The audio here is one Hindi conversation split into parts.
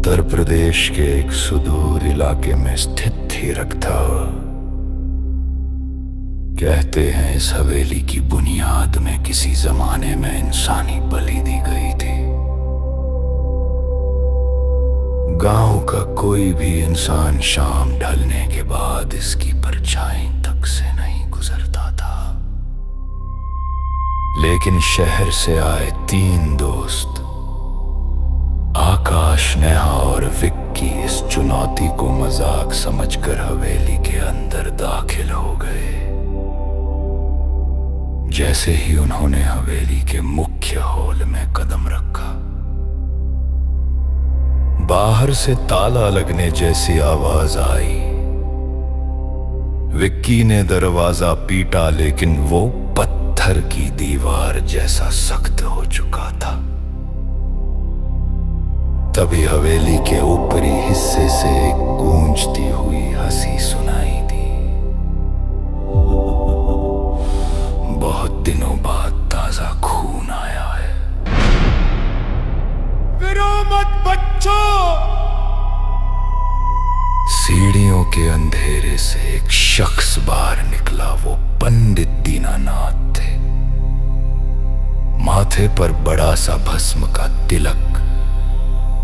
उत्तर प्रदेश के एक सुदूर इलाके में स्थित थी रखता। कहते हैं इस हवेली की बुनियाद में किसी जमाने में इंसानी बलि दी गई थी। गांव का कोई भी इंसान शाम ढलने के बाद इसकी परछाई तक से नहीं गुजरता था। लेकिन शहर से आए 3 दोस्त आकाश, नेहा और विक्की इस चुनौती को मजाक समझकर हवेली के अंदर दाखिल हो गए। जैसे ही उन्होंने हवेली के मुख्य हॉल में कदम रखा, बाहर से ताला लगने जैसी आवाज आई। विक्की ने दरवाजा पीटा, लेकिन वो पत्थर की दीवार जैसा सख्त हो चुका था। तभी हवेली के ऊपरी हिस्से से एक गूंजती हुई हंसी सुनाई दी। बहुत दिनों बाद ताजा खून आया है। गिरो मत बच्चों! सीढ़ियों के अंधेरे से एक शख्स बाहर निकला। वो पंडित दीनानाथ थे। माथे पर बड़ा सा भस्म का तिलक,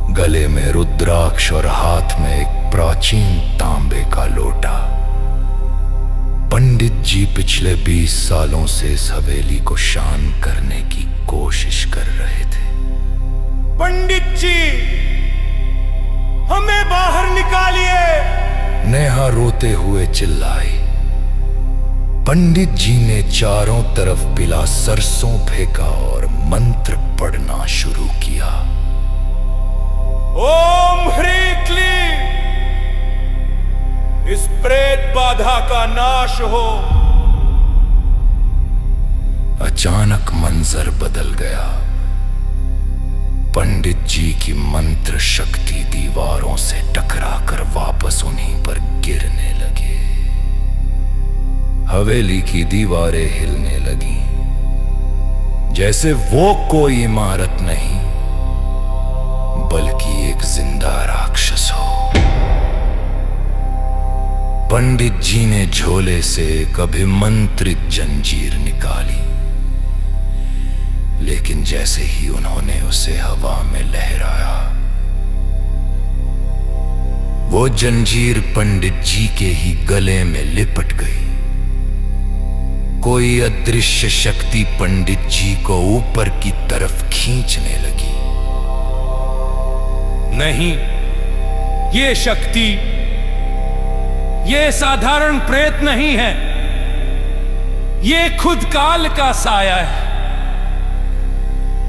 गले में रुद्राक्ष और हाथ में एक प्राचीन तांबे का लोटा। पंडित जी पिछले 20 सालों से इस हवेली को शांत करने की कोशिश कर रहे थे। पंडित जी, हमें बाहर निकालिए! नेहा रोते हुए चिल्लाई। पंडित जी ने चारों तरफ पिला सरसों फेंका और मंत्र पढ़ना शुरू किया। ओम ह्रीं क्लीं, इस प्रेत बाधा का नाश हो। अचानक मंजर बदल गया। पंडित जी की मंत्र शक्ति दीवारों से टकराकर वापस उन्हीं पर गिरने लगे। हवेली की दीवारें हिलने लगी, जैसे वो कोई इमारत नहीं बल्कि एक जिंदा राक्षस हो। पंडित जी ने झोले से एक अभिमंत्रित जंजीर निकाली, लेकिन जैसे ही उन्होंने उसे हवा में लहराया, वो जंजीर पंडित जी के ही गले में लिपट गई। कोई अदृश्य शक्ति पंडित जी को ऊपर की तरफ खींचने लगी। नहीं, ये शक्ति, ये साधारण प्रेत नहीं है, ये खुद काल का साया है।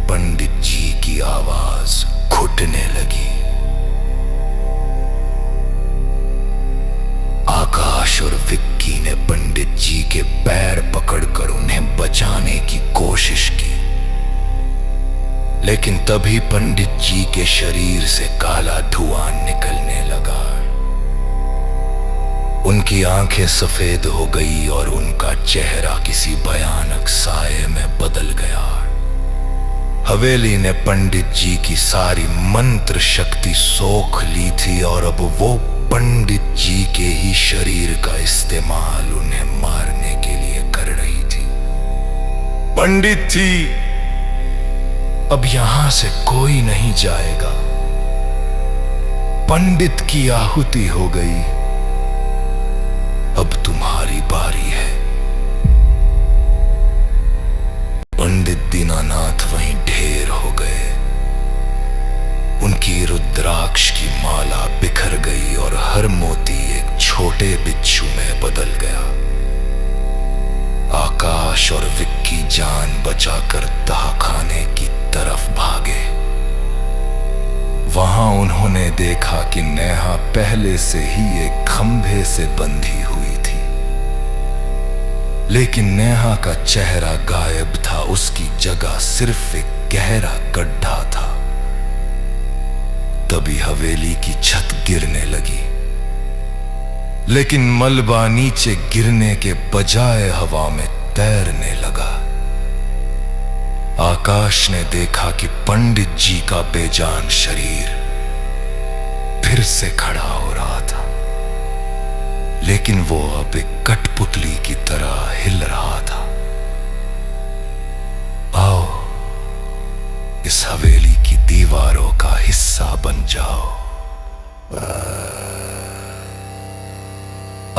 पंडित जी की आवाज घुटने लगी। आकाश और विक्की ने पंडित जी के पैर पकड़कर उन्हें बचाने की कोशिश की, लेकिन तभी पंडित जी के शरीर से काला धुआं निकलने लगा। उनकी आंखें सफेद हो गई और उनका चेहरा किसी भयानक साये में बदल गया। हवेली ने पंडित जी की सारी मंत्र शक्ति सोख ली थी और अब वो पंडित जी के ही शरीर का इस्तेमाल उन्हें मारने के लिए कर रही थी। पंडित जी, अब यहां से कोई नहीं जाएगा। पंडित की आहुति हो गई, अब तुम्हारी बारी है। पंडित दीनानाथ वहीं ढेर हो गए। उनकी रुद्राक्ष की माला बिखर गई और हर मोती एक छोटे बिच्छू में बदल गया। आकाश और विक्की जान बचाकर तहखाने की तरफ भागे। वहां उन्होंने देखा कि नेहा पहले से ही एक खंभे से बंधी हुई थी, लेकिन नेहा का चेहरा गायब था। उसकी जगह सिर्फ एक गहरा गड्ढा था। तभी हवेली की छत गिरने लगी, लेकिन मलबा नीचे गिरने के बजाय हवा में तैरने लगा। आकाश ने देखा कि पंडित जी का बेजान शरीर से खड़ा हो रहा था, लेकिन वो अब एक कठपुतली की तरह हिल रहा था। आओ, इस हवेली की दीवारों का हिस्सा बन जाओ।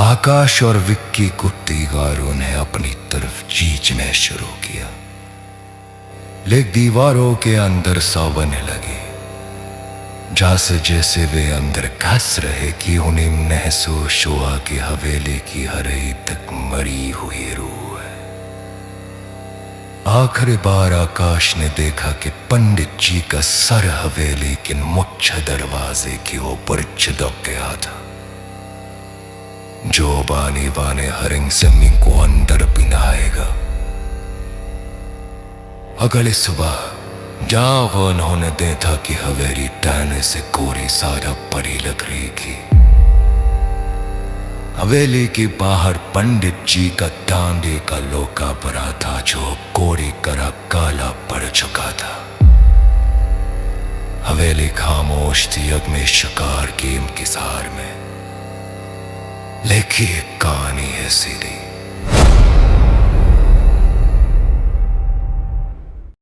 आकाश और विक्की को दीवारों ने अपनी तरफ खींचने शुरू किया, लेकिन दीवारों के अंदर सावने लगे, जैसे जैसे वे अंदर घस रहे कि उन्हें महसूस हुआ कि हवेली की हर एक तक मरी हुई रूह है। आखिरी बार आकाश ने देखा कि पंडित जी का सर हवेली के मुख्य दरवाजे के ऊपर चिपक गया था, जो बाने बाने हरिंग जमी को अंदर पिनाएगा। अगले सुबह जब उन्होंने देखा कि हवेली टहने से कोरी सारा परी लग रही थी, हवेली के बाहर पंडित जी का डांडे का लोका पड़ा था, जो कोरी करा काला पड़ चुका था। हवेली खामोश थी अग्नि शिकार के इंतजार में, लेकिन एक कहानी है सीधी।